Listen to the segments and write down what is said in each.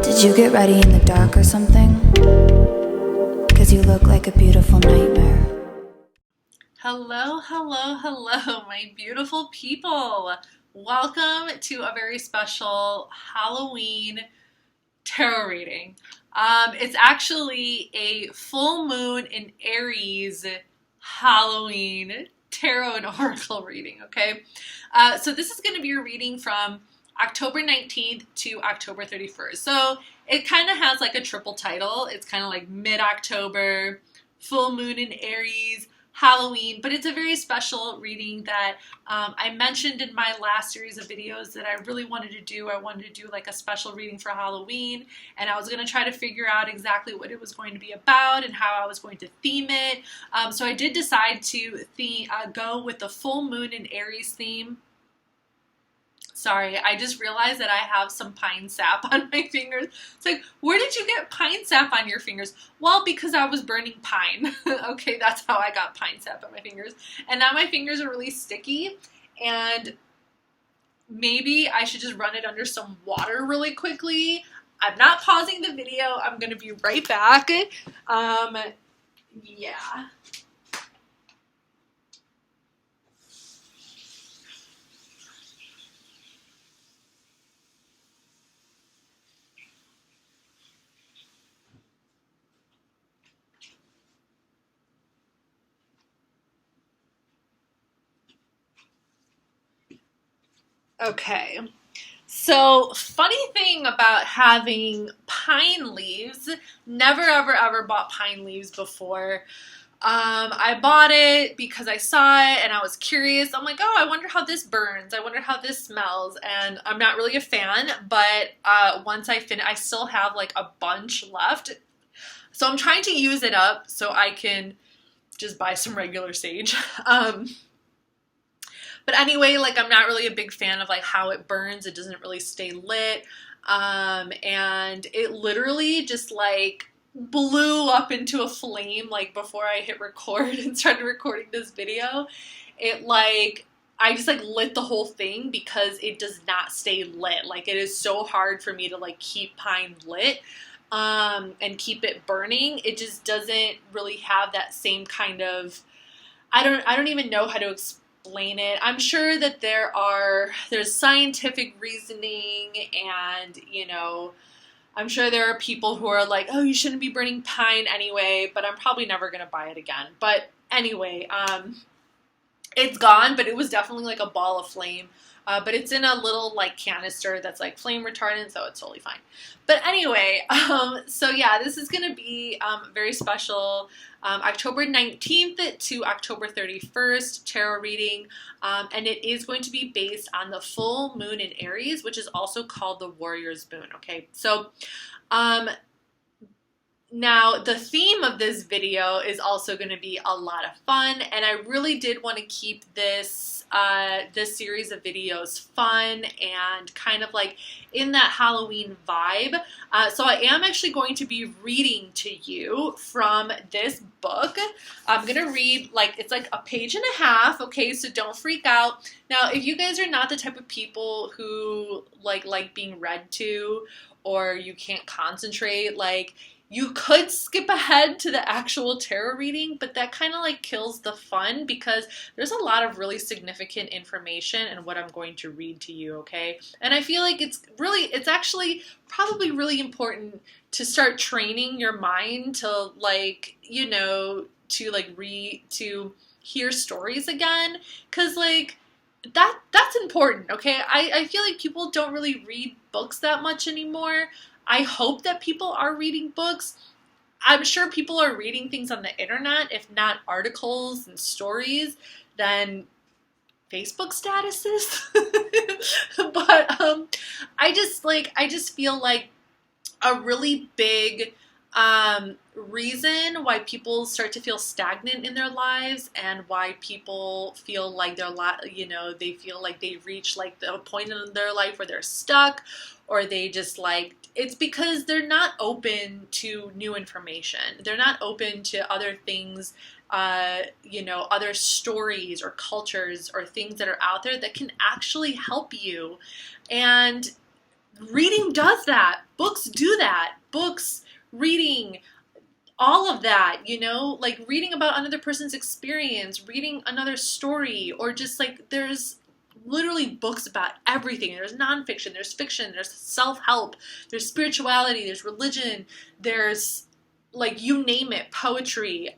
Did you get ready in the dark or something? 'Cause you look like a beautiful nightmare. Hello, hello, hello, my beautiful people. Welcome to a very special Halloween tarot reading. It's actually a full moon in Aries Halloween tarot and oracle reading, okay? So this is going to be a reading from October 19th to October 31st. So it kind of has like a triple title. It's kind of like mid-October, full moon in Aries, Halloween, but it's a very special reading that I mentioned in my last series of videos that I really wanted to do. I wanted to do like a special reading for Halloween, and I was going to try to figure out exactly what it was going to be about and how I was going to theme it. So I did decide to go with the full moon in Aries theme. Sorry, I just realized that I have some pine sap on my fingers. It's like, where did you get pine sap on your fingers? Well, because I was burning pine. Okay, that's how I got pine sap on my fingers. And now my fingers are really sticky, and maybe I should just run it under some water really quickly. I'm not pausing the video. I'm going to be right back. Yeah. Okay, so funny thing about having pine leaves, never ever ever bought pine leaves before. I bought it because I saw it and I was curious. I'm like, oh, I wonder how this burns. I wonder how this smells. And I'm not really a fan, but once I finish, I still have like a bunch left. So I'm trying to use it up so I can just buy some regular sage. But anyway, like I'm not really a big fan of like how it burns. It doesn't really stay lit. And it literally just like blew up into a flame like before I hit record and started recording this video. It like, I just like lit the whole thing because it does not stay lit. Like it is so hard for me to like keep pine lit and keep it burning. It just doesn't really have that same kind of, I don't even know how to explain it. I'm sure that there's scientific reasoning, and you know, I'm sure there are people who are like, oh, you shouldn't be burning pine anyway, but I'm probably never gonna buy it again. But anyway, it's gone, but it was definitely like a ball of flame. But it's in a little like canister that's like flame retardant, so it's totally fine. But anyway, so yeah, this is gonna be very special. October 19th to October 31st tarot reading, and it is going to be based on the full moon in Aries, which is also called the Warrior's Moon. Okay, so now, the theme of this video is also going to be a lot of fun, and I really did want to keep this series of videos fun and kind of like in that Halloween vibe. So I am actually going to be reading to you from this book. I'm going to read, like, it's like a page and a half, okay, so don't freak out. Now, if you guys are not the type of people who like being read to, or you can't concentrate, like, you could skip ahead to the actual tarot reading, but that kind of like kills the fun because there's a lot of really significant information in what I'm going to read to you, okay? And I feel like it's actually probably really important to start training your mind to like, you know, to hear stories again, because like that's important, okay? I feel like people don't really read books that much anymore. I hope that people are reading books. I'm sure people are reading things on the internet, if not articles and stories, then Facebook statuses. But I just feel like a really big reason why people start to feel stagnant in their lives, and why people feel like they feel like they reach like the point in their life where they're stuck, or they just like, it's because they're not open to new information. They're not open to other things, other stories or cultures or things that are out there that can actually help you. And reading does that. Books do that. Books, reading, all of that, you know, like reading about another person's experience, reading another story, or just like there's literally books about everything. There's nonfiction, there's fiction, there's self-help, there's spirituality, there's religion, there's like you name it, poetry,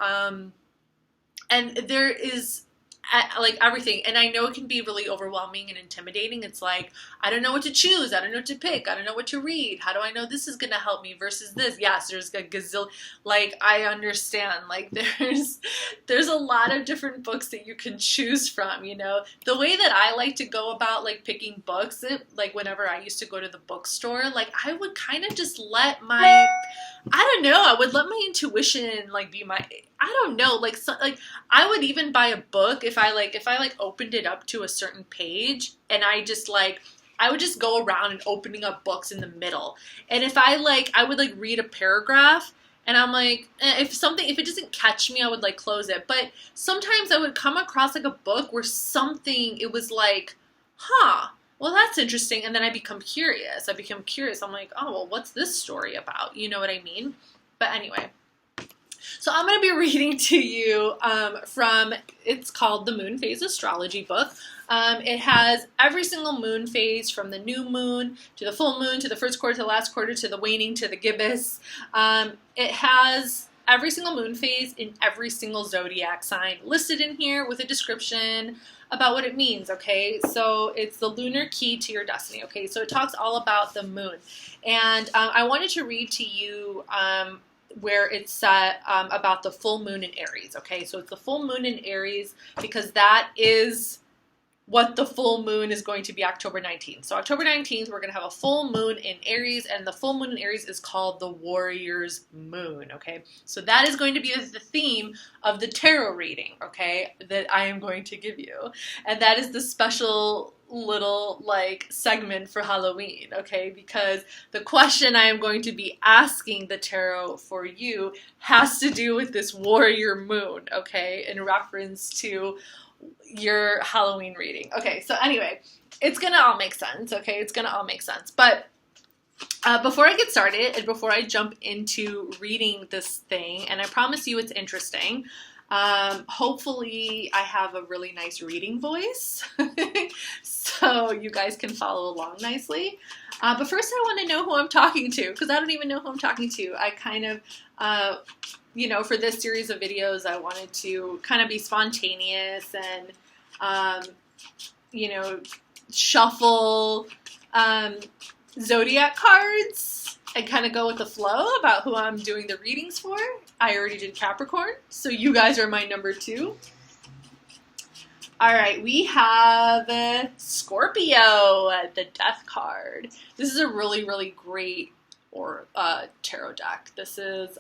and there is like everything. And I know it can be really overwhelming and intimidating. It's like, I don't know what to choose. I don't know what to pick. I don't know what to read. How do I know this is going to help me versus this? Yes, there's a gazillion, like, I understand, like, there's a lot of different books that you can choose from, you know. The way that I like to go about, like, picking books, like, whenever I used to go to the bookstore, like, I would kind of just let my, I don't know, I would let my intuition, like, be my, I don't know, like, so, like, I would even buy a book if I opened it up to a certain page, and I just, like, I would just go around and opening up books in the middle. And if I would, like, read a paragraph, and I'm like, if it doesn't catch me, I would, like, close it. But sometimes I would come across, like, a book where it was like, huh, well, that's interesting. And then I become curious. I'm like, oh, well, what's this story about? You know what I mean? But anyway. So I'm going to be reading to you from, it's called the Moon Phase Astrology book. It has every single moon phase, from the new moon to the full moon to the first quarter to the last quarter to the waning to the gibbous. It has every single moon phase in every single zodiac sign listed in here with a description about what it means, okay? So it's the lunar key to your destiny, okay? So it talks all about the moon. And I wanted to read to you where it's set about the full moon in Aries, okay? So it's the full moon in Aries because that is what the full moon is going to be October 19th. So October 19th, we're going to have a full moon in Aries, and the full moon in Aries is called the Warrior's Moon, okay? So that is going to be the theme of the tarot reading, okay, that I am going to give you. And that is the special little, like, segment for Halloween, okay? Because the question I am going to be asking the tarot for you has to do with this warrior moon, okay, in reference to your Halloween reading. Okay, so anyway, it's gonna all make sense, okay? It's gonna all make sense. But before I get started and before I jump into reading this thing, and I promise you it's interesting, hopefully I have a really nice reading voice so you guys can follow along nicely. But first I want to know who I'm talking to, because I don't even know who I'm talking to. I kind of, you know, for this series of videos, I wanted to kind of be spontaneous and, you know, shuffle zodiac cards and kind of go with the flow about who I'm doing the readings for. I already did Capricorn, so you guys are my number 2. All right, we have Scorpio, the Death card. This is a really, really great tarot deck. This is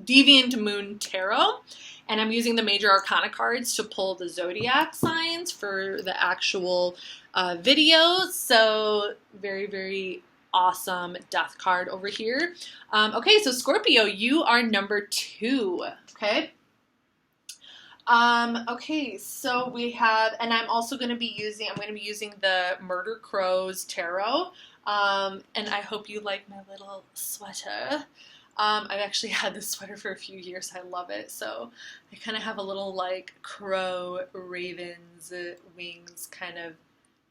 Deviant Moon Tarot, and I'm using the Major Arcana cards to pull the zodiac signs for the actual video. So very, very awesome death card over here. Okay, so Scorpio, you are number 2. Okay. Okay, so we have, and I'm going to be using the Murder Crows Tarot. And I hope you like my little sweater. I've actually had this sweater for a few years. I love it. So I kind of have a little, like, crow, ravens, wings kind of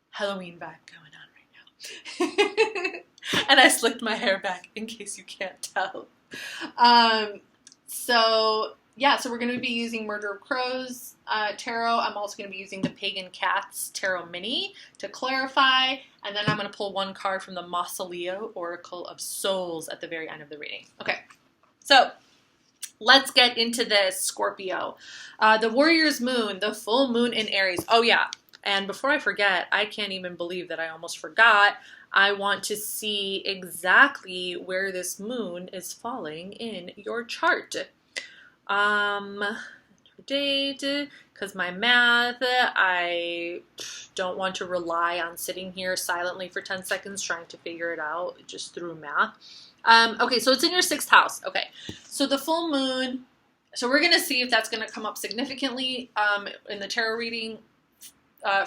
Halloween vibe going on right now. And I slicked my hair back in case you can't tell. So yeah, so we're going to be using Murder of Crows Tarot. I'm also going to be using the Pagan Cats Tarot Mini to clarify. And then I'm going to pull one card from the Mausoleo Oracle of Souls at the very end of the reading. Okay, so let's get into this, Scorpio. The Warrior's Moon, the full moon in Aries. Oh yeah, and before I forget, I can't even believe that I almost forgot. I want to see exactly where this moon is falling in your chart. Date, because my math, I don't want to rely on sitting here silently for 10 seconds trying to figure it out just through math. Okay, so it's in your 6th house. Okay, so the full moon, so we're going to see if that's going to come up significantly in the tarot reading.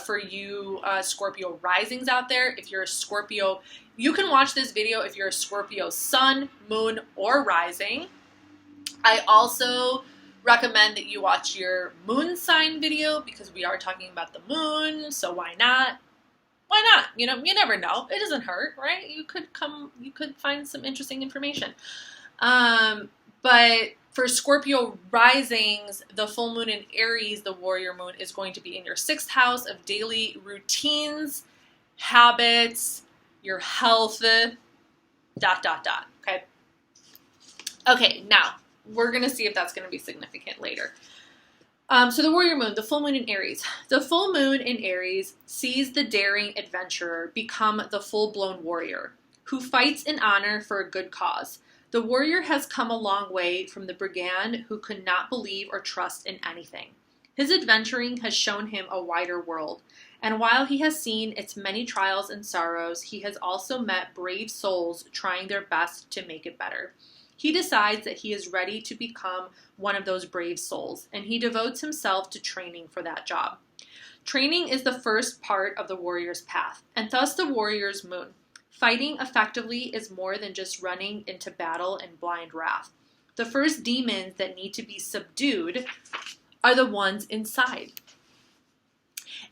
for you Scorpio risings out there. If you're a Scorpio, you can watch this video if you're a Scorpio sun, moon, or rising. I also recommend that you watch your moon sign video because we are talking about the moon, so why not? Why not? You know, you never know. It doesn't hurt, right? You could find some interesting information. But for Scorpio risings, the full moon in Aries, the warrior moon, is going to be in your 6th house of daily routines, habits, your health, ... Okay. Okay, now we're going to see if that's going to be significant later. So the warrior moon, the full moon in Aries. The full moon in Aries sees the daring adventurer become the full-blown warrior who fights in honor for a good cause. The warrior has come a long way from the brigand who could not believe or trust in anything. His adventuring has shown him a wider world, and while he has seen its many trials and sorrows, he has also met brave souls trying their best to make it better. He decides that he is ready to become one of those brave souls, and he devotes himself to training for that job. Training is the first part of the warrior's path, and thus the warrior's moon. Fighting effectively is more than just running into battle in blind wrath. The first demons that need to be subdued are the ones inside.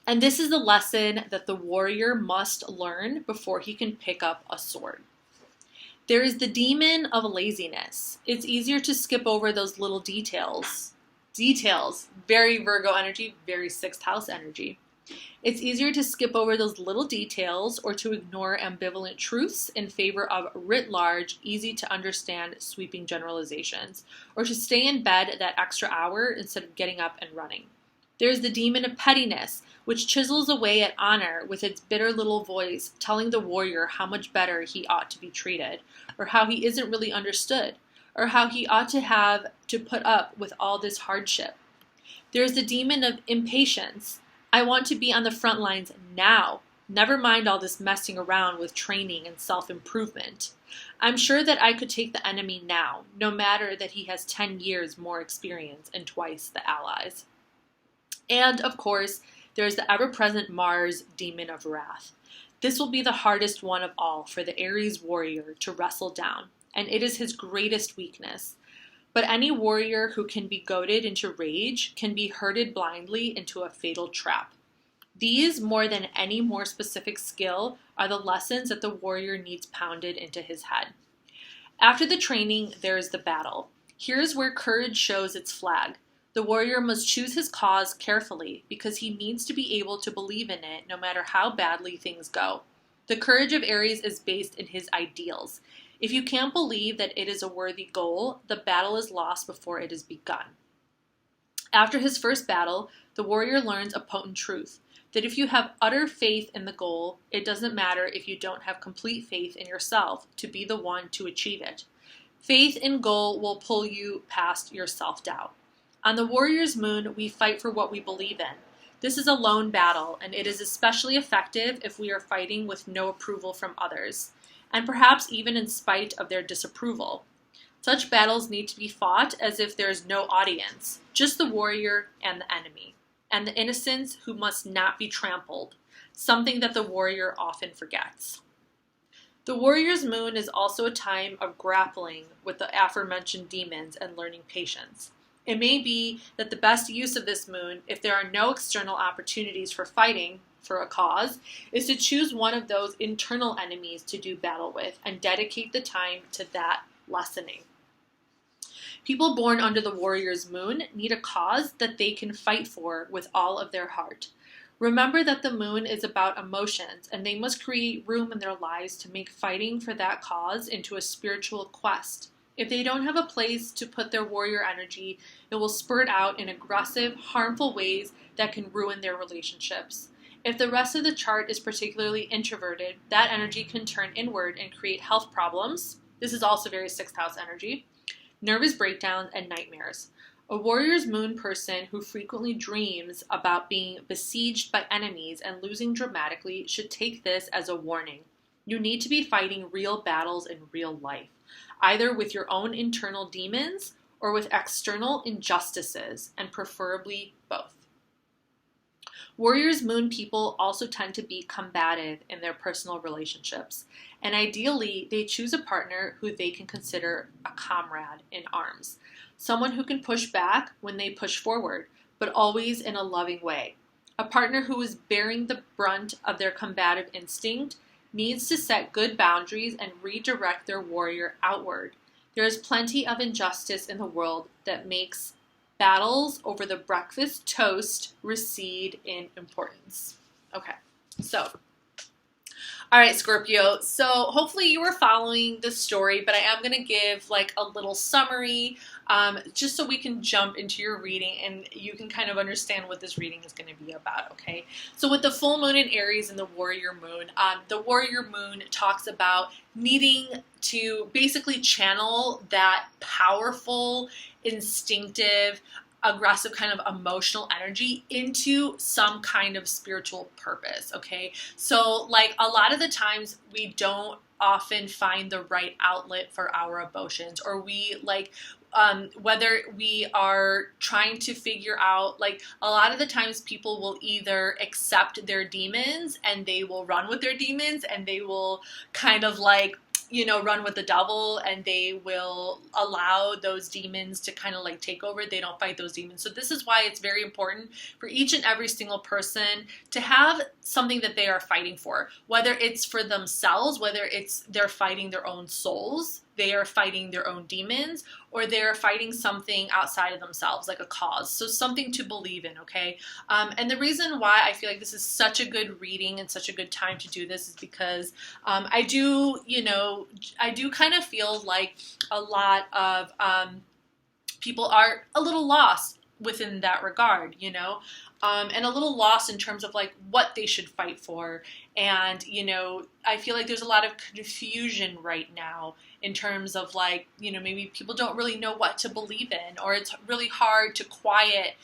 And this is the lesson that the warrior must learn before he can pick up a sword. There is the demon of laziness. It's easier to skip over those little details. Very Virgo energy, very 6th house energy. It's easier to skip over those little details or to ignore ambivalent truths in favor of writ large, easy to understand sweeping generalizations, or to stay in bed that extra hour instead of getting up and running. There's the demon of pettiness, which chisels away at honor with its bitter little voice, telling the warrior how much better he ought to be treated, or how he isn't really understood, or how he ought to have to put up with all this hardship. There's the demon of impatience. I want to be on the front lines now. Never mind all this messing around with training and self-improvement. I'm sure that I could take the enemy now, no matter that he has 10 years more experience and twice the allies. And, of course, there's the ever-present Mars demon of wrath. This will be the hardest one of all for the Aries warrior to wrestle down, and it is his greatest weakness. But any warrior who can be goaded into rage can be herded blindly into a fatal trap. These, more than any more specific skill, are the lessons that the warrior needs pounded into his head. After the training, there is the battle. Here's where courage shows its flag. The warrior must choose his cause carefully because he needs to be able to believe in it no matter how badly things go. The courage of Aries is based in his ideals. If you can't believe that it is a worthy goal, the battle is lost before it is begun. After his first battle, the warrior learns a potent truth, that if you have utter faith in the goal, it doesn't matter if you don't have complete faith in yourself to be the one to achieve it. Faith in goal will pull you past your self-doubt. On the warrior's moon, we fight for what we believe in. This is a lone battle, and it is especially effective if we are fighting with no approval from others, and perhaps even in spite of their disapproval. Such battles need to be fought as if there is no audience, just the warrior and the enemy, and the innocents who must not be trampled, something that the warrior often forgets. The warrior's moon is also a time of grappling with the aforementioned demons and learning patience. It may be that the best use of this moon, if there are no external opportunities for fighting for a cause, is to choose one of those internal enemies to do battle with and dedicate the time to that lessening. People born under the warrior's moon need a cause that they can fight for with all of their heart. Remember that the moon is about emotions, and they must create room in their lives to make fighting for that cause into a spiritual quest. If they don't have a place to put their warrior energy, it will spurt out in aggressive, harmful ways that can ruin their relationships. If the rest of the chart is particularly introverted, that energy can turn inward and create health problems. This is also very 6th house energy, nervous breakdowns, and nightmares. A warrior's moon person who frequently dreams about being besieged by enemies and losing dramatically should take this as a warning. You need to be fighting real battles in real life, either with your own internal demons or with external injustices, and preferably both. Warriors moon people also tend to be combative in their personal relationships, and ideally, they choose a partner who they can consider a comrade in arms, someone who can push back when they push forward, but always in a loving way. A partner who is bearing the brunt of their combative instinct needs to set good boundaries and redirect their warrior outward. There is plenty of injustice in the world that makes battles over the breakfast toast recede in importance. Okay, so, all right, Scorpio. So hopefully you were following the story, but I am going to give like a little summary just so we can jump into your reading and you can kind of understand what this reading is going to be about, okay? So with the full moon in Aries and the warrior moon talks about needing to basically channel that powerful, instinctive, aggressive kind of emotional energy into some kind of spiritual purpose, okay? So like a lot of the times we don't often find the right outlet for our emotions, or we like whether we are trying to figure out, like a lot of the times people will either accept their demons and they will run with their demons and they will kind of like, you know, run with the devil, and they will allow those demons to kind of like take over. They don't fight those demons. So this is why it's very important for each and every single person to have something that they are fighting for, whether it's for themselves, whether it's they're fighting their own souls, they are fighting their own demons, or they're fighting something outside of themselves, like a cause. So something to believe in, okay? And the reason why I feel like this is such a good reading and such a good time to do this is because I do kind of feel like a lot of people are a little lost within that regard, you know? And a little lost in terms of like what they should fight for. And, you know, I feel like there's a lot of confusion right now in terms of like, you know, maybe people don't really know what to believe in, or it's really hard to quiet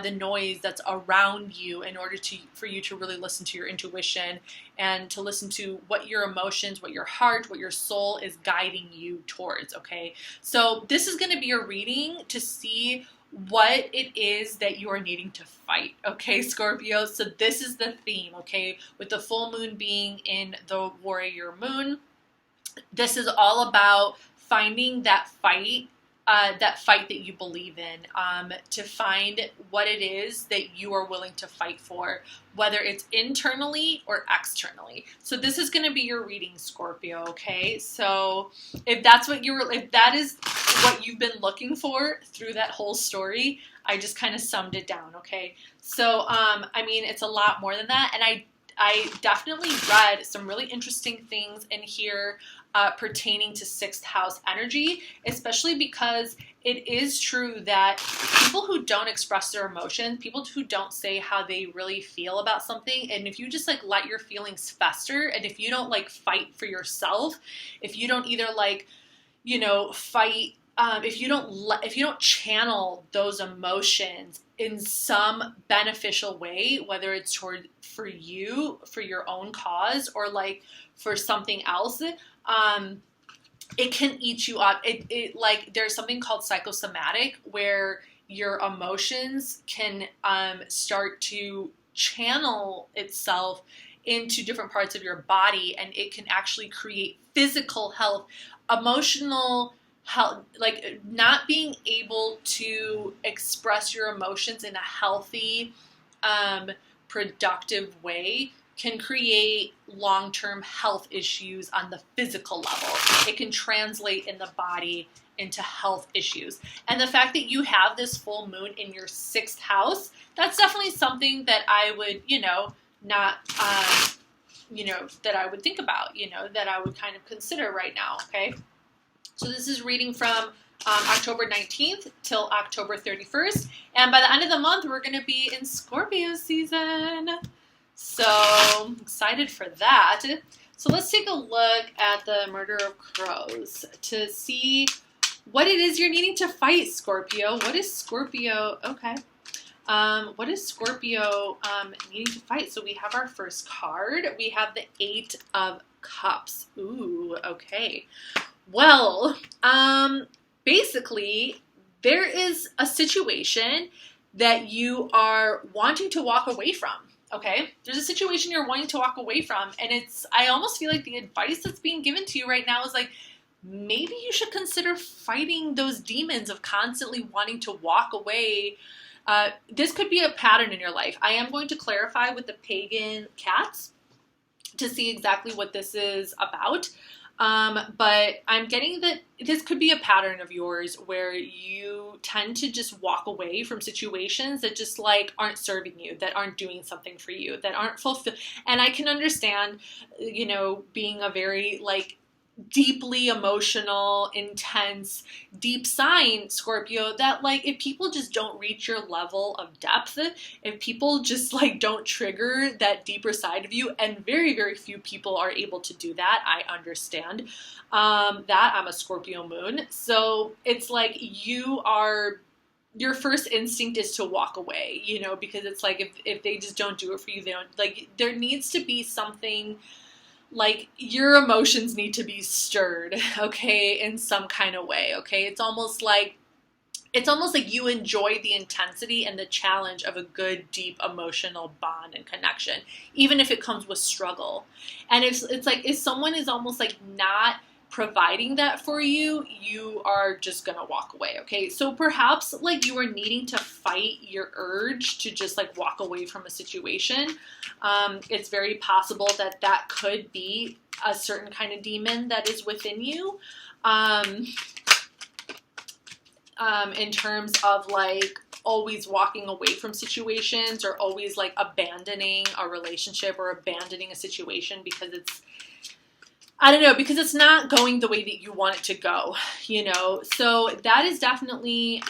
the noise that's around you in order for you to really listen to your intuition and to listen to what your emotions, what your heart, what your soul is guiding you towards, okay? So this is going to be a reading to see what it is that you are needing to fight, okay, Scorpio? So this is the theme, okay? With the full moon being in the warrior moon, this is all about finding that fight that you believe in, to find what it is that you are willing to fight for, whether it's internally or externally. So this is going to be your reading, Scorpio, okay? So if that is what you've been looking for through that whole story, I just kind of summed it down, okay? So, I mean, it's a lot more than that, and I definitely read some really interesting things in here pertaining to sixth house energy, especially because it is true that people who don't express their emotions, people who don't say how they really feel about something, and if you just like let your feelings fester, and if you don't like fight for yourself, if you don't either like, you know, fight, if you don't channel those emotions in some beneficial way, whether it's for you, for your own cause, or like for something else, it can eat you up. It like there's something called psychosomatic where your emotions can start to channel itself into different parts of your body, and it can actually create physical health, emotional health, like not being able to express your emotions in a healthy, productive way can create long-term health issues on the physical level. It can translate in the body into health issues. And the fact that you have this full moon in your sixth house, that's definitely something that I would, that I would think about, that I would kind of consider right now, okay? So this is reading from October 19th till October 31st. And by the end of the month, we're going to be in Scorpio season. So I'm excited for that. So let's take a look at the Murder of Crows to see what it is you're needing to fight, Scorpio. What is Scorpio? Okay. What is Scorpio needing to fight? So we have our first card. We have the 8 of Cups. Ooh, okay. Well, basically, there is a situation that you are wanting to walk away from. Okay, there's a situation you're wanting to walk away from, and I almost feel like the advice that's being given to you right now is like, maybe you should consider fighting those demons of constantly wanting to walk away. This could be a pattern in your life. I am going to clarify with the pagan cats to see exactly what this is about. But I'm getting that this could be a pattern of yours where you tend to just walk away from situations that just like aren't serving you, that aren't doing something for you, that aren't fulfilled. And I can understand, you know, being a very like deeply emotional, intense, deep sign, Scorpio, that like if people just don't reach your level of depth, if people just like don't trigger that deeper side of you, and very, very few people are able to do that, I understand that. I'm a Scorpio moon, so it's like your first instinct is to walk away, you know, because it's like if they just don't do it for you, they don't, like, there needs to be something. Like, your emotions need to be stirred, okay, in some kind of way, okay? It's almost like you enjoy the intensity and the challenge of a good, deep emotional bond and connection, even if it comes with struggle. And it's like if someone is almost like not providing that for you, you are just gonna walk away, okay? So perhaps like you are needing to fight your urge to just like walk away from a situation. It's very possible that that could be a certain kind of demon that is within you. In terms of like always walking away from situations, or always like abandoning a relationship or abandoning a situation because it's, I don't know, because it's not going the way that you want it to go, you know? So that is definitely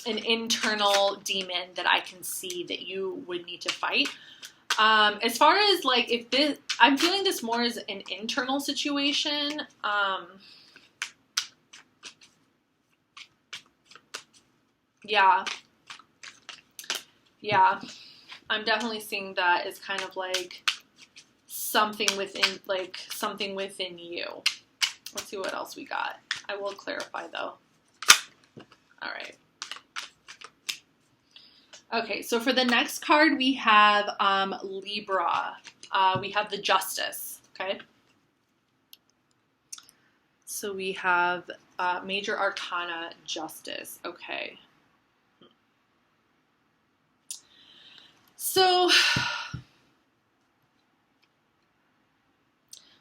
an internal demon that I can see that you would need to fight. As far as like, if this, I'm feeling this more as an internal situation. Yeah. I'm definitely seeing that as kind of like something within you. Let's see what else we got. I will clarify though. All right. Okay, so for the next card we have Libra. We have the Justice, okay? So we have Major Arcana Justice, okay. So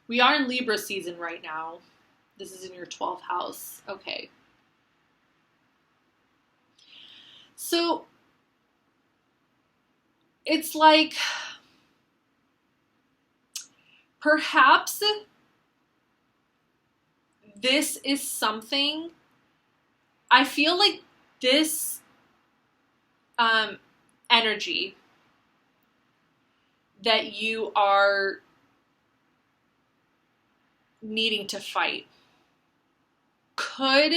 we are in Libra season right now. This is in your 12th house. Okay. So it's like perhaps this is something, I feel like this energy that you are needing to fight could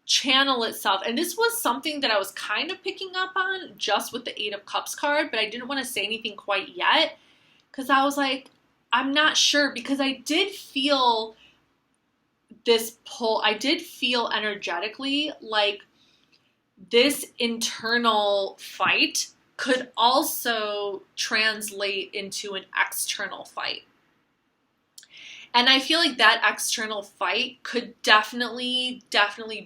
channel itself. And this was something that I was kind of picking up on just with the 8 of Cups card, but I didn't want to say anything quite yet because I was like, I'm not sure, because I did feel this pull. I did feel energetically like this internal fight could also translate into an external fight. And I feel like that external fight could definitely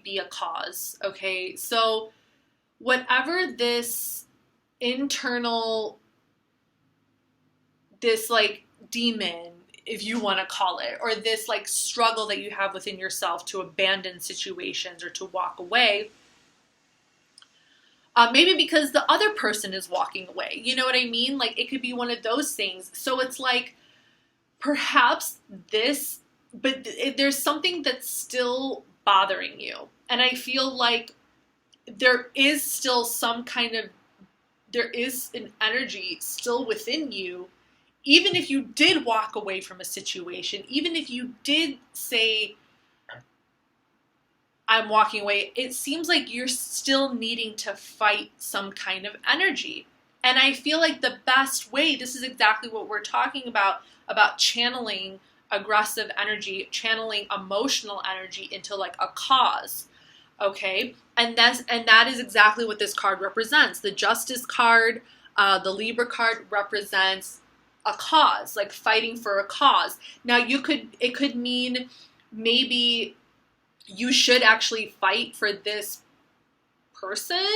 be a cause, okay? So whatever this internal, this like demon, if you want to call it, or this like struggle that you have within yourself to abandon situations or to walk away, maybe because the other person is walking away, you know what I mean? Like it could be one of those things. So it's like, perhaps this, but there's something that's still bothering you. And I feel like there is still some kind of, there is an energy still within you, even if you did walk away from a situation, even if you did say, I'm walking away, it seems like you're still needing to fight some kind of energy. And I feel like the best way, this is exactly what we're talking about channeling aggressive energy, channeling emotional energy into like a cause. okay? And that is exactly what this card represents. The Justice card, the Libra card represents a cause, like fighting for a cause. Now it could mean maybe you should actually fight for this person.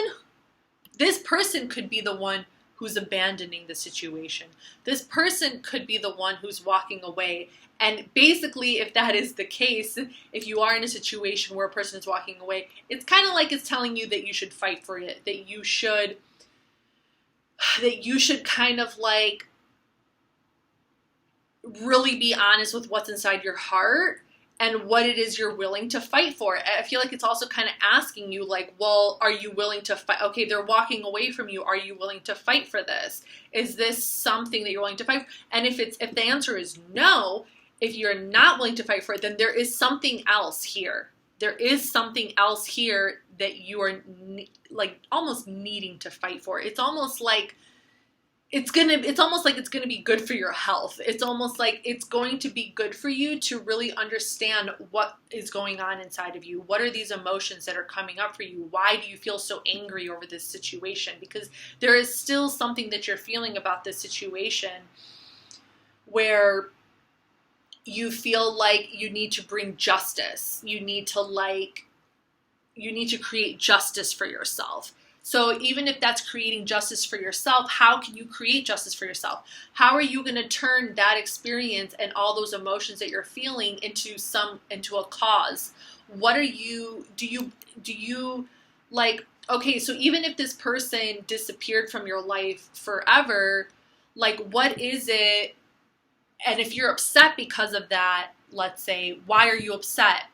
This person could be the one who's abandoning the situation. This person could be the one who's walking away. And basically, if that is the case, if you are in a situation where a person is walking away, it's kind of like it's telling you that you should fight for it, that you should kind of like really be honest with what's inside your heart and what it is you're willing to fight for. I feel like it's also kind of asking you, like, well, are you willing to fight? Okay, they're walking away from you. Are you willing to fight for this? Is this something that you're willing to fight for? And if the answer is no, if you're not willing to fight for it, then there is something else here. There is something else here that you are like almost needing to fight for. It's almost like it's almost like it's gonna be good for your health. It's almost like it's going to be good for you to really understand what is going on inside of you. What are these emotions that are coming up for you? Why do you feel so angry over this situation? Because there is still something that you're feeling about this situation where you feel like you need to bring justice. You need to create justice for yourself. So even if that's creating justice for yourself, how can you create justice for yourself? How are you going to turn that experience and all those emotions that you're feeling into a cause? What are you, do you like, okay, so even if this person disappeared from your life forever, like what is it? And if you're upset because of that, let's say, why are you upset?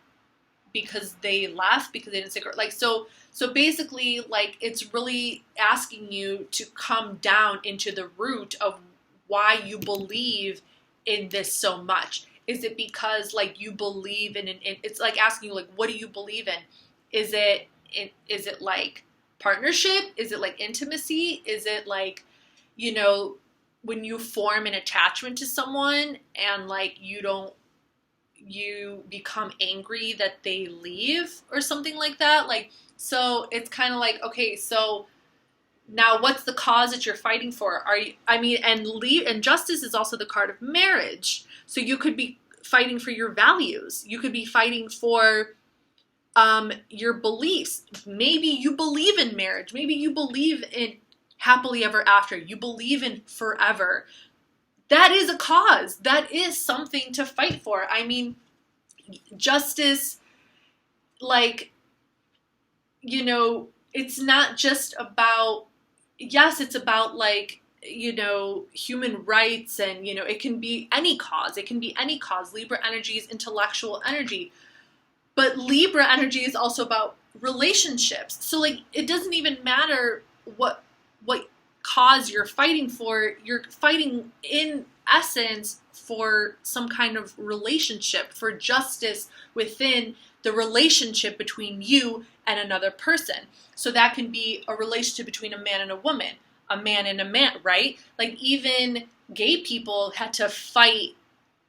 Because they left, because they didn't stick around. Like, so basically, like, it's really asking you to come down into the root of why you believe in this so much. Is it because, like, you believe in it's like asking you, like, what do you believe in? Is it like partnership? Is it like intimacy? Is it like, you know, when you form an attachment to someone and like you become angry that they leave or something like that? Like, so it's kind of like, okay, so now what's the cause that you're fighting for? And justice is also the card of marriage. So you could be fighting for your values. You could be fighting for your beliefs. Maybe you believe in marriage. Maybe you believe in happily ever after. You believe in forever. That is a cause. That is something to fight for. I mean, justice, like, you know, it's not just about, yes, it's about like, you know, human rights and, you know, it can be any cause. It can be any cause. Libra energy is intellectual energy. But Libra energy is also about relationships. So like, it doesn't even matter what cause you're fighting for. You're fighting in essence for some kind of relationship, for justice within the relationship between you and another person. So that can be a relationship between a man and a woman, a man and a man, right? Like even gay people had to fight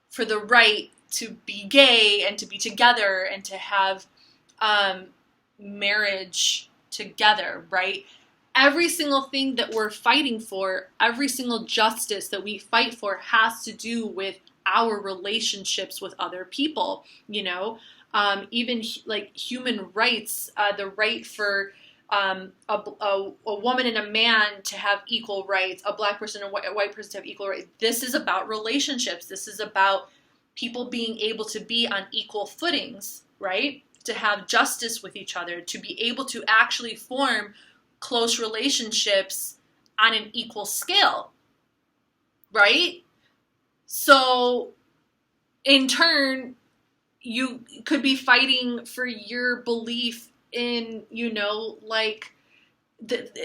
for the right to be gay and to be together and to have marriage together, right? Every single thing that we're fighting for, every single justice that we fight for has to do with our relationships with other people, you know? Even like human rights, the right for a woman and a man to have equal rights, a black person and a white person to have equal rights. This is about relationships. This is about people being able to be on equal footings, right? To have justice with each other, to be able to actually form close relationships on an equal scale, right? So in turn, you could be fighting for your belief in, you know, like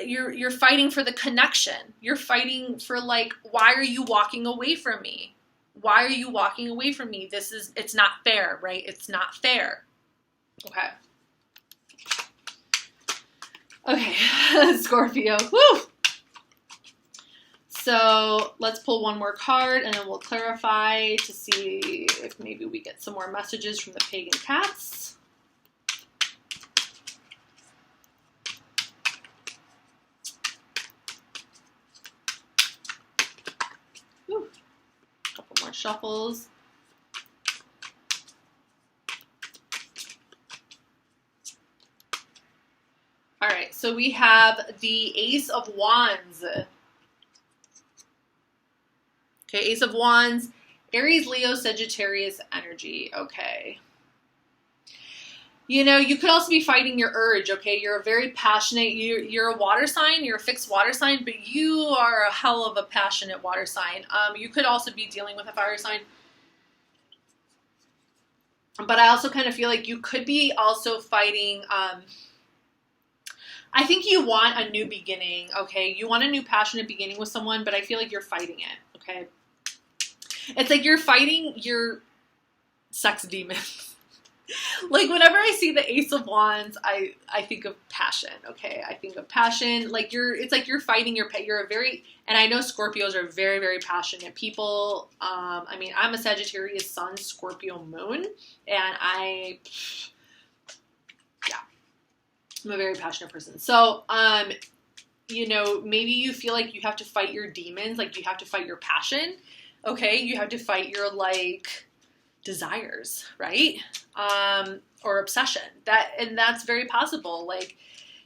you're fighting for the connection. You're fighting for like, why are you walking away from me? Why are you walking away from me? It's not fair, right? It's not fair. Okay. Okay, Scorpio. Woo! So let's pull one more card and then we'll clarify to see if maybe we get some more messages from the pagan cats. shuffles. All right, so we have the Ace of Wands. Okay, Ace of Wands, Aries, Leo, Sagittarius energy. Okay. You know, you could also be fighting your urge, okay? You're a very passionate, you're a water sign, you're a fixed water sign, but you are a hell of a passionate water sign. You could also be dealing with a fire sign. But I also kind of feel like you could be also fighting, I think you want a new beginning, okay? You want a new passionate beginning with someone, but I feel like you're fighting it, okay? It's like you're fighting your sex demons. Like, whenever I see the Ace of Wands, I think of passion, okay? I think of passion. Like, it's like you're fighting you're a very, and I know Scorpios are very, very passionate people. I mean, I'm a Sagittarius Sun, Scorpio Moon, and yeah, I'm a very passionate person. So, you know, maybe you feel like you have to fight your demons, like you have to fight your passion, okay? You have to fight your, like, desires, right? Or obsession. And that's very possible. Like,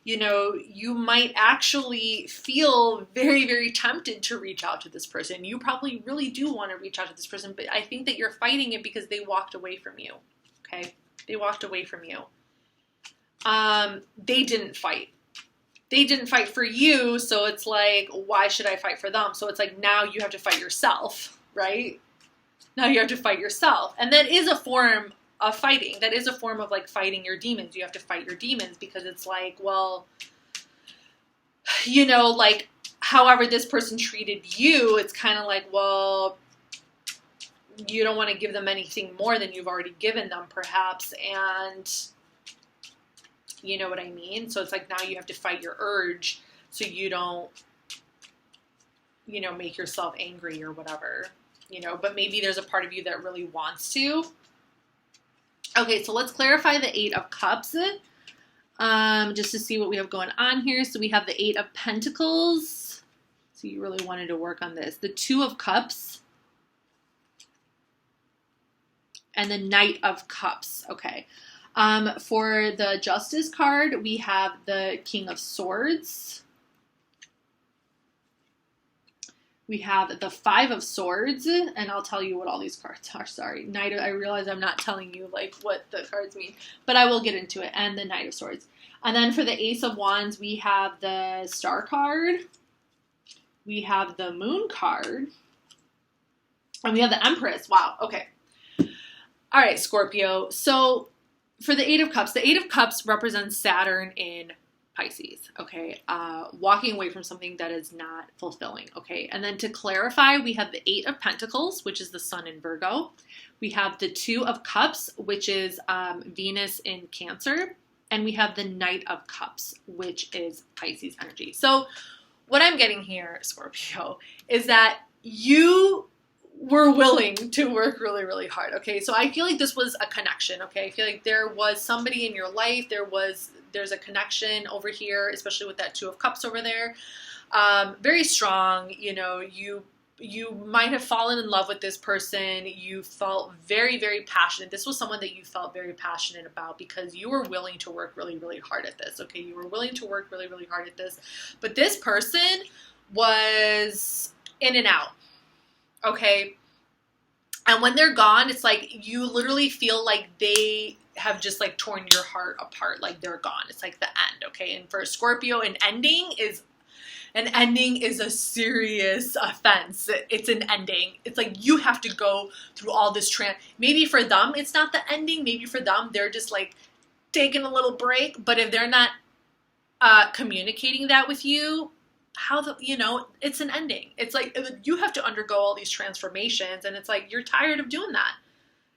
you know, you might actually feel very, very tempted to reach out to this person. You probably really do want to reach out to this person, but I think that you're fighting it because they walked away from you, okay? They walked away from you. They didn't fight. They didn't fight for you, so it's like, why should I fight for them? So it's like, now you have to fight yourself, right? Now you have to fight yourself. And that is a form of fighting. That is a form of, like, fighting your demons. You have to fight your demons because it's like, well, you know, like, however this person treated you, it's kind of like, well, you don't want to give them anything more than you've already given them, perhaps. And you know what I mean? So it's like, now you have to fight your urge so you don't, you know, make yourself angry or whatever. You know, but maybe there's a part of you that really wants to. Okay, so let's clarify the Eight of Cups, just to see what we have going on here. So we have the Eight of Pentacles. So you really wanted to work on this. The Two of Cups. And the Knight of Cups. Okay. For the Justice card, we have the King of Swords. We have the Five of Swords, and I'll tell you what all these cards are. Sorry, Knight. I realize I'm not telling you, like, what the cards mean, but I will get into it. And the Knight of Swords. And then for the Ace of Wands, we have the Star card. We have the Moon card. And we have the Empress. Wow, okay. All right, Scorpio. So for the Eight of Cups represents Saturn in Pisces, okay? Walking away from something that is not fulfilling, okay? And then to clarify, we have the Eight of Pentacles, which is the Sun in Virgo. We have the Two of Cups, which is Venus in Cancer. And we have the Knight of Cups, which is Pisces energy. So what I'm getting here, Scorpio, is that you were willing to work really, really hard, okay? So I feel like this was a connection, okay? I feel like there was somebody in your life, there's a connection over here, especially with that Two of Cups over there. Very strong, you know, you might have fallen in love with this person. You felt very, very passionate. This was someone that you felt very passionate about because you were willing to work really, really hard at this, okay? You were willing to work really, really hard at this. But this person was in and out, okay? And when they're gone, it's like you literally feel like they have just, like, torn your heart apart, like they're gone. It's like the end, okay? And for Scorpio, an ending is a serious offense. It's an ending. It's like you have to go through all this maybe for them it's not the ending. Maybe for them they're just, like, taking a little break. But if they're not communicating that with you, you know, it's an ending. It's like you have to undergo all these transformations, and it's like you're tired of doing that.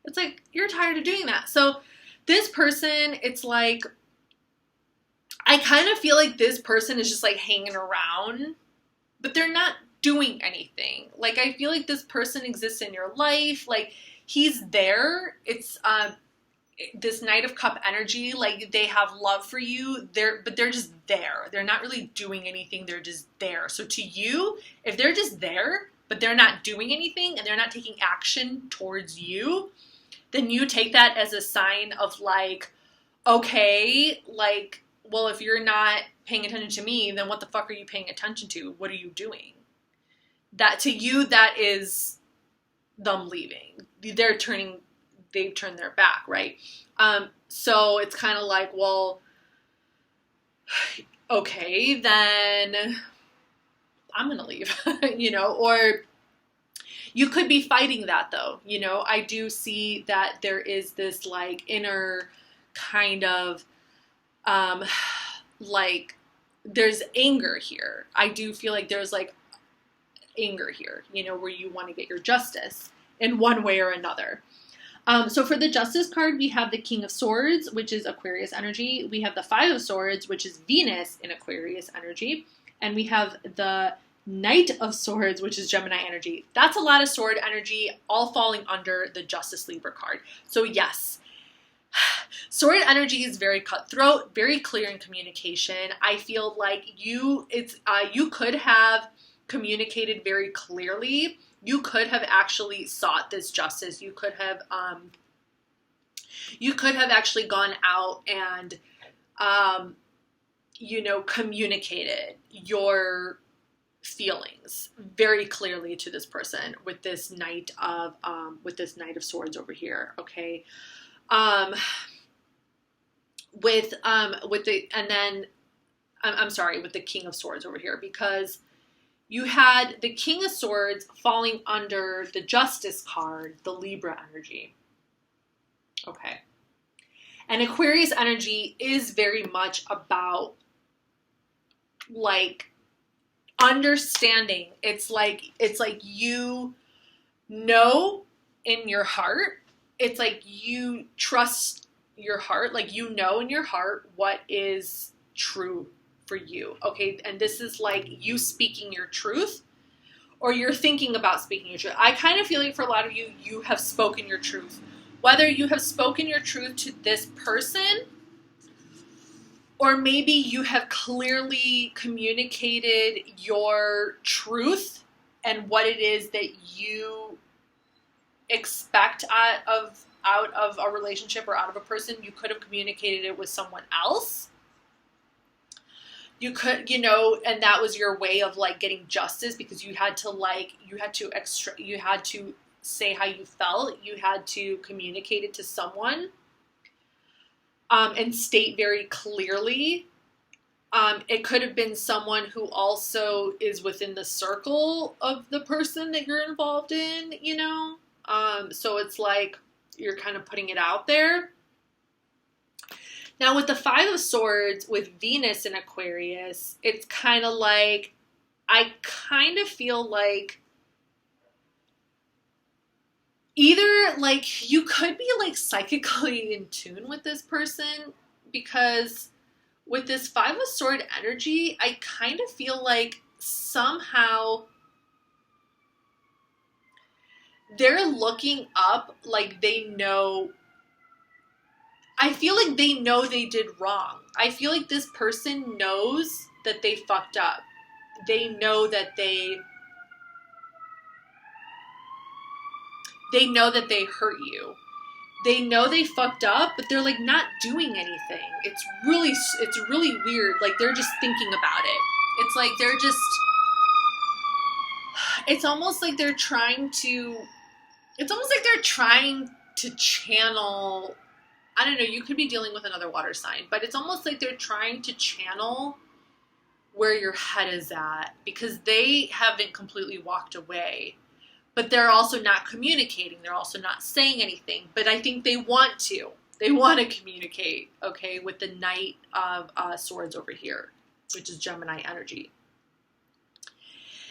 It's like you're tired of doing that. So this person, it's like, I kind of feel like this person is just, like, hanging around, but they're not doing anything. Like, I feel like this person exists in your life. Like, he's there. It's this Knight of Cup energy. Like, they have love for you. But they're just there. They're not really doing anything. They're just there. So to you, if they're just there, but they're not doing anything and they're not taking action towards you, then you take that as a sign of like, okay, like, well, if you're not paying attention to me, then what the fuck are you paying attention to? What are you doing? That to you, that is them leaving. They've turned their back, right? So it's kind of like, well, okay, then I'm going to leave, you know, or you could be fighting that though. You know, I do see that there is this like inner kind of, like there's anger here. I do feel like there's like anger here, you know, where you want to get your justice in one way or another. So for the Justice card, we have the King of Swords, which is Aquarius energy. We have the Five of Swords, which is Venus in Aquarius energy. And we have the Knight of Swords, which is Gemini energy. That's a lot of sword energy, all falling under the Justice Libra card. So yes, sword energy is very cutthroat, very clear in communication. I feel like you could have communicated very clearly. You could have actually sought this justice. You could have actually gone out and, you know, communicated your feelings very clearly to this person with this Knight of Swords over here. Okay. With the King of Swords over here, because you had the King of Swords falling under the Justice card, the Libra energy. Okay. And Aquarius energy is very much about like understanding. It's like you know in your heart. It's like you trust your heart. Like you know in your heart what is true for you, okay? And this is like you speaking your truth, or you're thinking about speaking your truth. I kind of feel like for a lot of you, you have spoken your truth. Whether you have spoken your truth to this person, or maybe you have clearly communicated your truth and what it is that you expect out of a relationship or out of a person. You could have communicated it with someone else. You could, you know, and that was your way of like getting justice, because you had to say how you felt. You had to communicate it to someone, and state very clearly. It could have been someone who also is within the circle of the person that you're involved in, you know? So it's like you're kind of putting it out there. Now with the Five of Swords with Venus in Aquarius, it's kind of like, I kind of feel like either like you could be like psychically in tune with this person, because with this Five of Swords energy, I kind of feel like somehow they're looking up, like they know. I feel like they know they did wrong. I feel like this person knows that they fucked up. They know that they hurt you. They know they fucked up, but they're like not doing anything. It's really weird. Like they're just thinking about it. It's like they're just, it's almost like they're trying to channel, I don't know, you could be dealing with another water sign, but it's almost like they're trying to channel where your head is at, because they haven't completely walked away, but they're also not communicating. They're also not saying anything, but I think they want to. They want to communicate, okay, with the Knight of Swords over here, which is Gemini energy.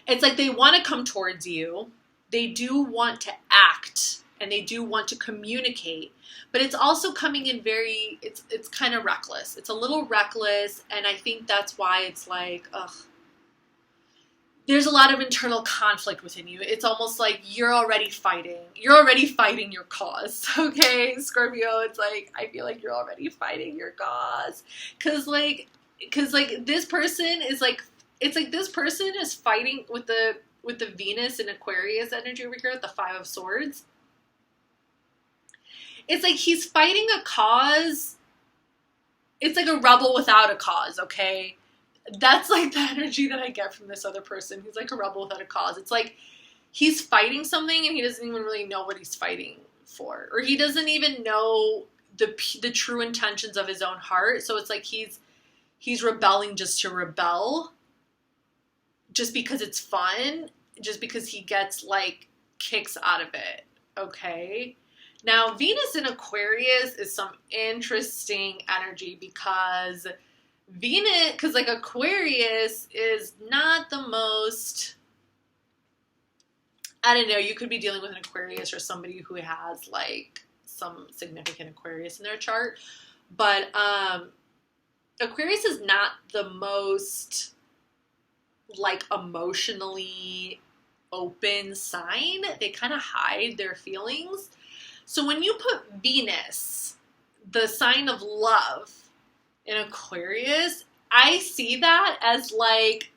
It's like they want to come towards you. They do want to act, and they do want to communicate, but it's also coming in very, it's kind of reckless. It's a little reckless, and I think that's why it's like, ugh. There's a lot of internal conflict within you. It's almost like you're already fighting. You're already fighting your cause, okay, Scorpio? It's like, I feel like you're already fighting your cause. Cause like this person is like, it's like this person is fighting with the with the Venus and Aquarius energy over here with the Five of Swords. It's like he's fighting a cause. It's like a rebel without a cause, okay? That's like the energy that I get from this other person. He's like a rebel without a cause. It's like he's fighting something and he doesn't even really know what he's fighting for. Or he doesn't even know the true intentions of his own heart. So it's like he's rebelling just to rebel. Just because it's fun. Just because he gets like kicks out of it. Okay? Now, Venus in Aquarius is some interesting energy because like Aquarius is not the most, I don't know, you could be dealing with an Aquarius or somebody who has like some significant Aquarius in their chart, but Aquarius is not the most like emotionally open sign. They kind of hide their feelings. So when you put Venus, the sign of love, in Aquarius, I see that as like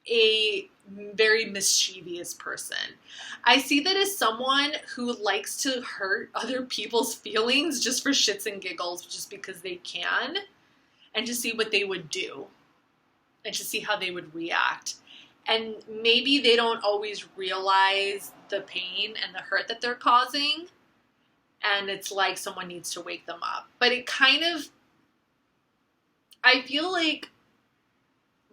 a very mischievous person. I see that as someone who likes to hurt other people's feelings just for shits and giggles, just because they can, and to see what they would do, and to see how they would react. And maybe they don't always realize the pain and the hurt that they're causing. And it's like someone needs to wake them up. But it kind of, I feel like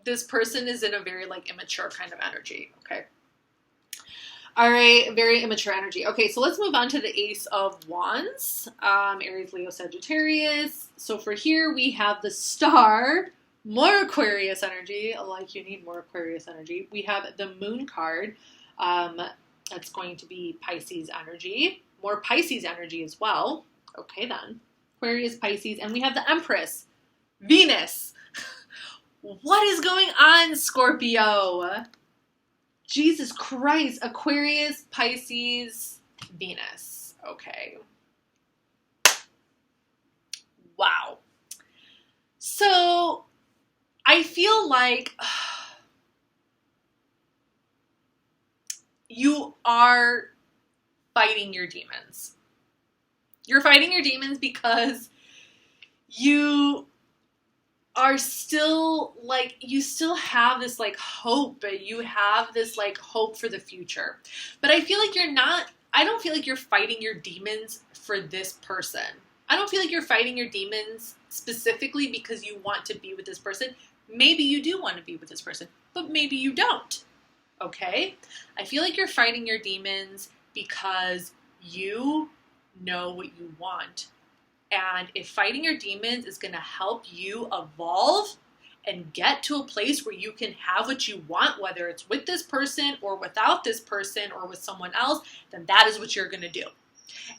this person is in a very like immature kind of energy. Okay. All right. Very immature energy. Okay. So let's move on to the Ace of Wands. Aries, Leo, Sagittarius. So for here we have the Star, more Aquarius energy. Like you need more Aquarius energy. We have the Moon card. That's going to be Pisces energy. More Pisces energy as well. Okay, then. Aquarius, Pisces. And we have the Empress. Venus. What is going on, Scorpio? Jesus Christ. Aquarius, Pisces, Venus. Okay. Wow. So, I feel like you are fighting your demons. You're fighting your demons because you are still like, you still have this like hope, you have this like hope for the future. But I feel like I don't feel like you're fighting your demons for this person. I don't feel like you're fighting your demons specifically because you want to be with this person. Maybe you do want to be with this person, but maybe you don't. Okay? I feel like you're fighting your demons because you know what you want. And if fighting your demons is going to help you evolve and get to a place where you can have what you want, whether it's with this person or without this person or with someone else, then that is what you're going to do.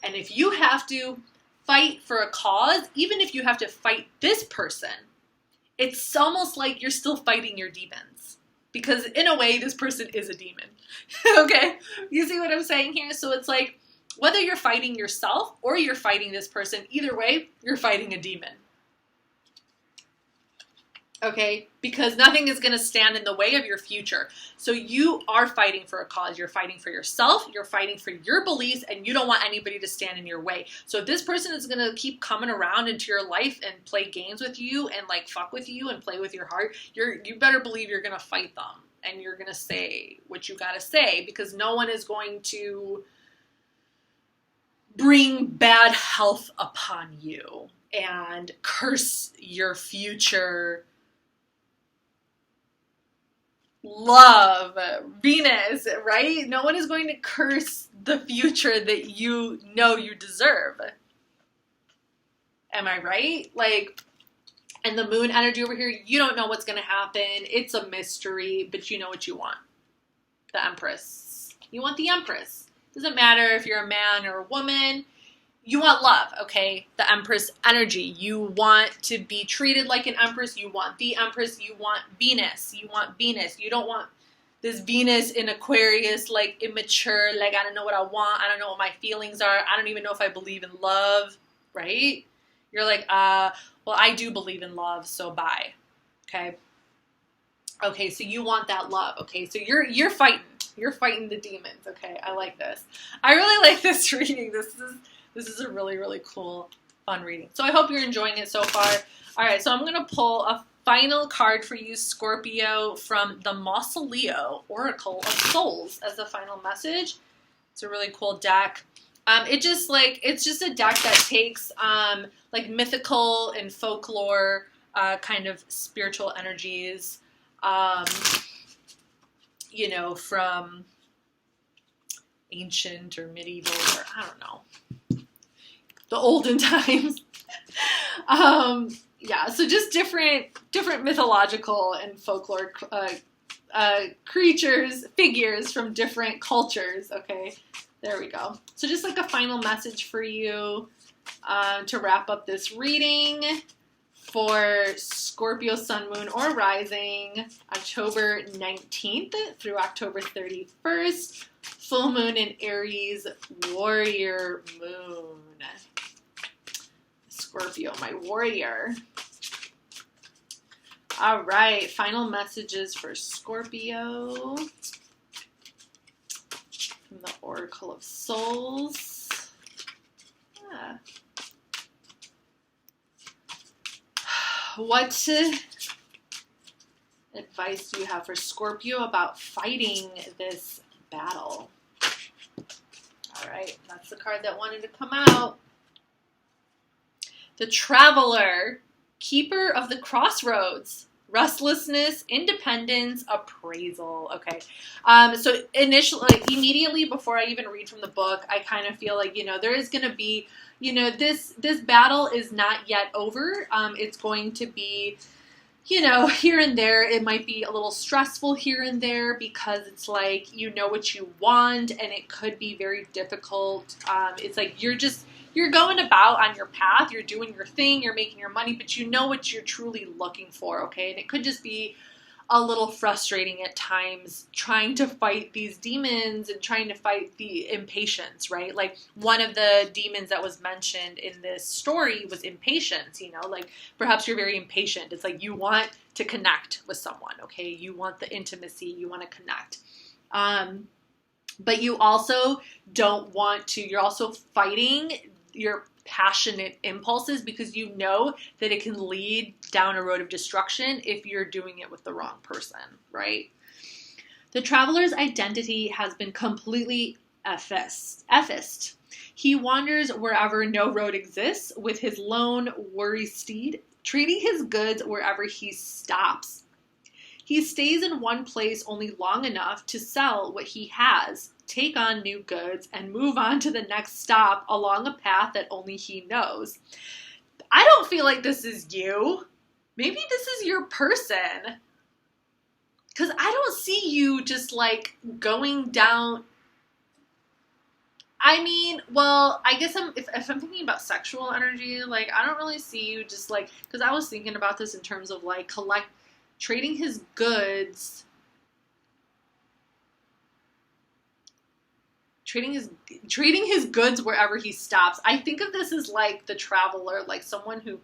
And if you have to fight for a cause, even if you have to fight this person, it's almost like you're still fighting your demons. Because in a way, this person is a demon. Okay? You see what I'm saying here? So it's like, whether you're fighting yourself or you're fighting this person, either way, you're fighting a demon. Okay? Because nothing is going to stand in the way of your future. So you are fighting for a cause. You're fighting for yourself. You're fighting for your beliefs, and you don't want anybody to stand in your way. So if this person is going to keep coming around into your life and play games with you and like fuck with you and play with your heart, you better believe you're going to fight them. And you're going to say what you got to say, because no one is going to bring bad health upon you and curse your future love, Venus, right? No one is going to curse the future that you know you deserve. Am I right? Like, and the Moon energy over here, you don't know what's going to happen. It's a mystery, but you know what you want. The Empress. You want the Empress. Doesn't matter if you're a man or a woman. You want love, okay? The Empress energy. You want to be treated like an Empress. You want the Empress. You want Venus. You want Venus. You don't want this Venus in Aquarius, like immature, like I don't know what I want. I don't know what my feelings are. I don't even know if I believe in love, right? You're like, well, I do believe in love, so bye, okay? Okay, so you want that love, okay? So you're fighting. You're fighting the demons. Okay, I like this. I really like this reading. This is a really, really cool, fun reading. So I hope you're enjoying it so far. All right, so I'm going to pull a final card for you, Scorpio, from the Mausoleo Oracle of Souls as the final message. It's a really cool deck. It's just a deck that takes like mythical and folklore kind of spiritual energies, you know, from ancient or medieval, or I don't know, the olden times. Yeah, so just different mythological and folklore creatures, figures from different cultures. Okay, there we go. So just like a final message for you to wrap up this reading for Scorpio Sun, Moon, or Rising, October 19th through October 31st. Full Moon in Aries, Warrior Moon. Scorpio, my warrior. All right, final messages for Scorpio from the Oracle of Souls. Yeah. What advice do you have for Scorpio about fighting this battle? All right, that's the card that wanted to come out. The Traveler, Keeper of the Crossroads, Restlessness, Independence, Appraisal. Okay, so initially, immediately before I even read from the book, I kind of feel like, you know, there is going to be, you know, this battle is not yet over. It's going to be, you know, here and there. It might be a little stressful here and there because it's like, you know what you want, and it could be very difficult. It's like you're going about on your path, you're doing your thing, you're making your money, but you know what you're truly looking for, okay? And it could just be a little frustrating at times trying to fight these demons and trying to fight the impatience, right? Like one of the demons that was mentioned in this story was impatience, you know, like perhaps you're very impatient. It's like you want to connect with someone, okay? You want the intimacy, you want to connect. But you also don't want to, you're also fighting your passionate impulses because you know that it can lead down a road of destruction if you're doing it with the wrong person, right? The Traveler's identity has been completely effaced. He wanders wherever no road exists with his lone worry steed, trading his goods wherever he stops. He stays in one place only long enough to sell what he has, take on new goods, and move on to the next stop along a path that only he knows. I don't feel like this is you. Maybe this is your person. Because I don't see you just like going down. I mean, well, I guess if I'm thinking about sexual energy, like I don't really see you just like, because I was thinking about this in terms of like trading his goods, trading his goods wherever he stops. I think of this as like the Traveler, like someone who,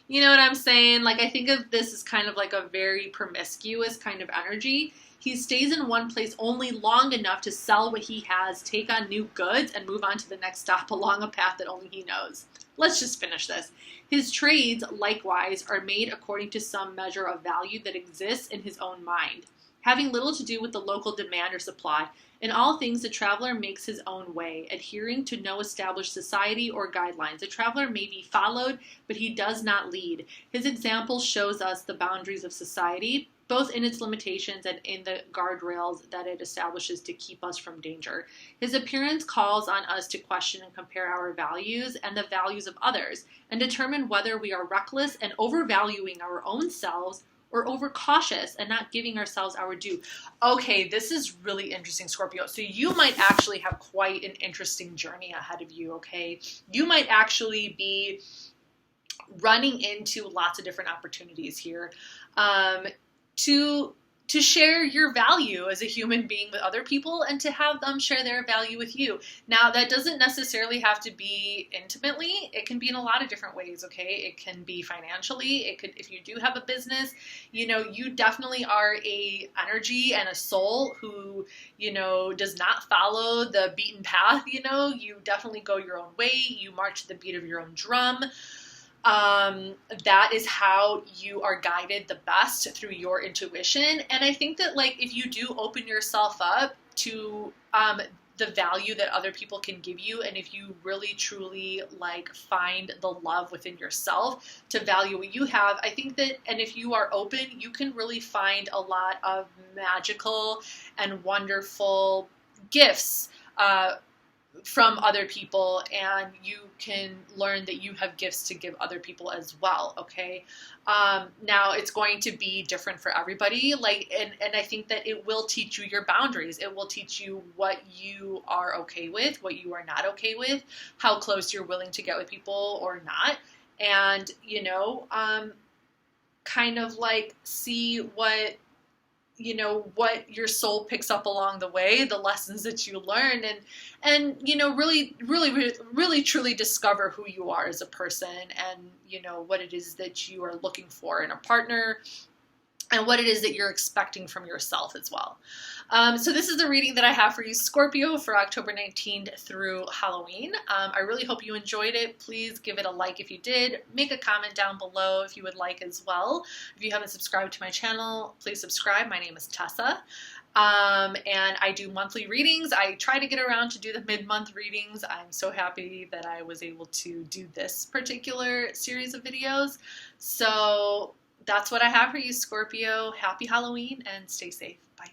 you know what I'm saying? Like I think of this as kind of like a very promiscuous kind of energy. He stays in one place only long enough to sell what he has, take on new goods, and move on to the next stop along a path that only he knows. Let's just finish this. His trades, likewise, are made according to some measure of value that exists in his own mind, having little to do with the local demand or supply. In all things, the Traveler makes his own way, adhering to no established society or guidelines. The Traveler may be followed, but he does not lead. His example shows us the boundaries of society, both in its limitations and in the guardrails that it establishes to keep us from danger. His appearance calls on us to question and compare our values and the values of others, and determine whether we are reckless and overvaluing our own selves or overcautious and not giving ourselves our due. Okay, this is really interesting, Scorpio. So you might actually have quite an interesting journey ahead of you, okay? You might actually be running into lots of different opportunities here. to share your value as a human being with other people and to have them share their value with you. Now, that doesn't necessarily have to be intimately. It can be in a lot of different ways, okay? It can be financially. It could, if you do have a business, you know, you definitely are a energy and a soul who, you know, does not follow the beaten path, you know? You definitely go your own way. You march to the beat of your own drum. That is how you are guided the best, through your intuition. And I think that, like, if you do open yourself up to the value that other people can give you, and if you really truly like find the love within yourself to value what you have, I think that, and if you are open, you can really find a lot of magical and wonderful gifts from other people, and you can learn that you have gifts to give other people as well, okay? Now, it's going to be different for everybody, like, and I think that it will teach you your boundaries. It will teach you what you are okay with, what you are not okay with, how close you're willing to get with people or not, and, you know, kind of like see what, you know, what your soul picks up along the way, the lessons that you learn, and, you know, really truly discover who you are as a person, and, you know, what it is that you are looking for in a partner, and what it is that you're expecting from yourself as well. So this is the reading that I have for you, Scorpio, for October 19th through Halloween. I really hope you enjoyed it. Please give it a like if you did. Make a comment down below if you would like as well. If you haven't subscribed to my channel, please subscribe. My name is Tessa. And I do monthly readings. I try to get around to do the mid-month readings. I'm so happy that I was able to do this particular series of videos. So that's what I have for you, Scorpio. Happy Halloween and stay safe. Bye.